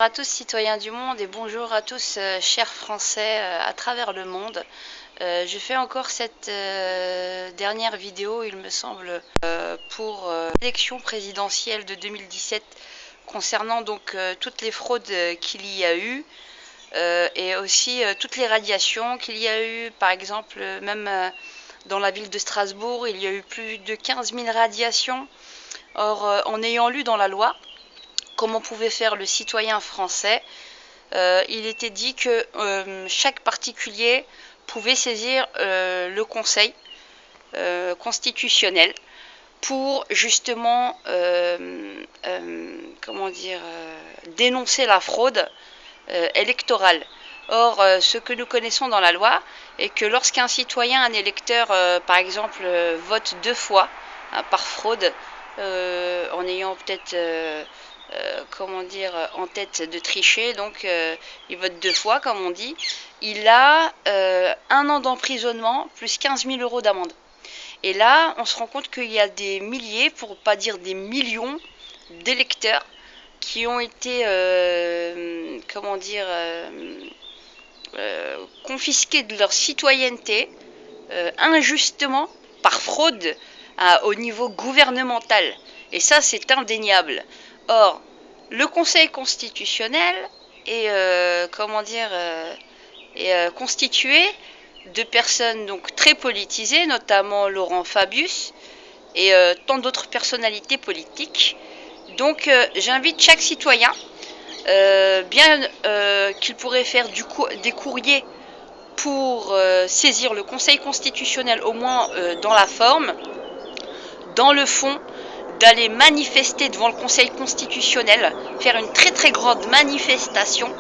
Bonjour à tous citoyens du monde et bonjour à tous chers Français à travers le monde. Je fais encore cette dernière vidéo, il me semble, pour l'élection présidentielle de 2017 concernant donc toutes les fraudes qu'il y a eu et aussi toutes les radiations qu'il y a eu. Par exemple, même dans la ville de Strasbourg, il y a eu plus de 15 000 radiations. Or, en ayant lu dans la loi comment pouvait faire le citoyen français, il était dit que chaque particulier pouvait saisir le Conseil constitutionnel pour justement dénoncer la fraude électorale. Or, ce que nous connaissons dans la loi est que lorsqu'un citoyen, un électeur, par exemple, vote 2 fois par fraude, en ayant peut-être en tête de tricher, donc il vote 2 fois, comme on dit, il a 1 an d'emprisonnement plus 15 000 € d'amende. Et là, on se rend compte qu'il y a des milliers, pour pas dire des millions, d'électeurs qui ont été, confisqués de leur citoyenneté injustement par fraude au niveau gouvernemental. Et ça, c'est indéniable. Or, le Conseil constitutionnel est, constitué de personnes donc très politisées, notamment Laurent Fabius et tant d'autres personnalités politiques. Donc, j'invite chaque citoyen, qu'il pourrait faire des courriers pour saisir le Conseil constitutionnel, au moins dans la forme, dans le fond, d'aller manifester devant le Conseil constitutionnel, faire une très très grande manifestation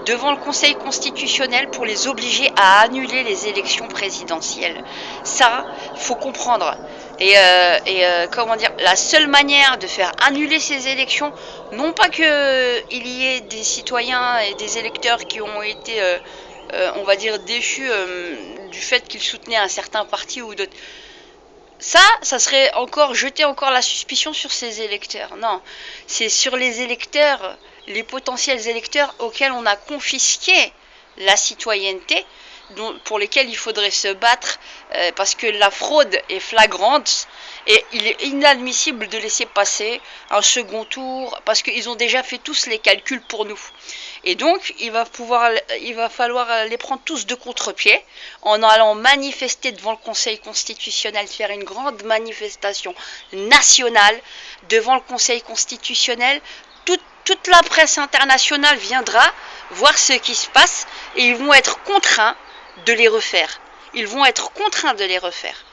devant le Conseil constitutionnel pour les obliger à annuler les élections présidentielles. Ça, faut comprendre. La seule manière de faire annuler ces élections, non pas qu'il y ait des citoyens et des électeurs qui ont été, déchus du fait qu'ils soutenaient un certain parti ou d'autres. Ça serait encore jeter encore la suspicion sur ces électeurs. Non, c'est sur les électeurs, les potentiels électeurs auxquels on a confisqué la citoyenneté, pour lesquels il faudrait se battre, parce que la fraude est flagrante et il est inadmissible de laisser passer un second tour, parce qu'ils ont déjà fait tous les calculs pour nous. Et donc, il va falloir les prendre tous de contre-pied en allant manifester devant le Conseil constitutionnel, faire une grande manifestation nationale devant le Conseil constitutionnel. Toute la presse internationale viendra voir ce qui se passe et ils vont être contraints de les refaire. Ils vont être contraints de les refaire.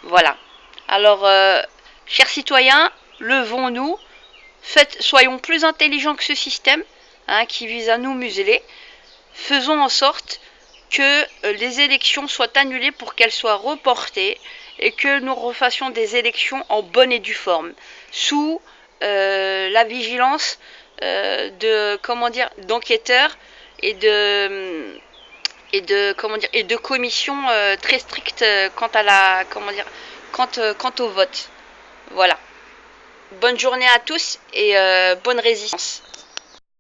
Voilà. Alors, chers citoyens, levons-nous, soyons plus intelligents que ce système qui vise à nous museler. Faisons en sorte que les élections soient annulées pour qu'elles soient reportées et que nous refassions des élections en bonne et due forme, sous la vigilance d'enquêteurs et de commissions très strictes quant au vote. Voilà. Bonne journée à tous et bonne résistance.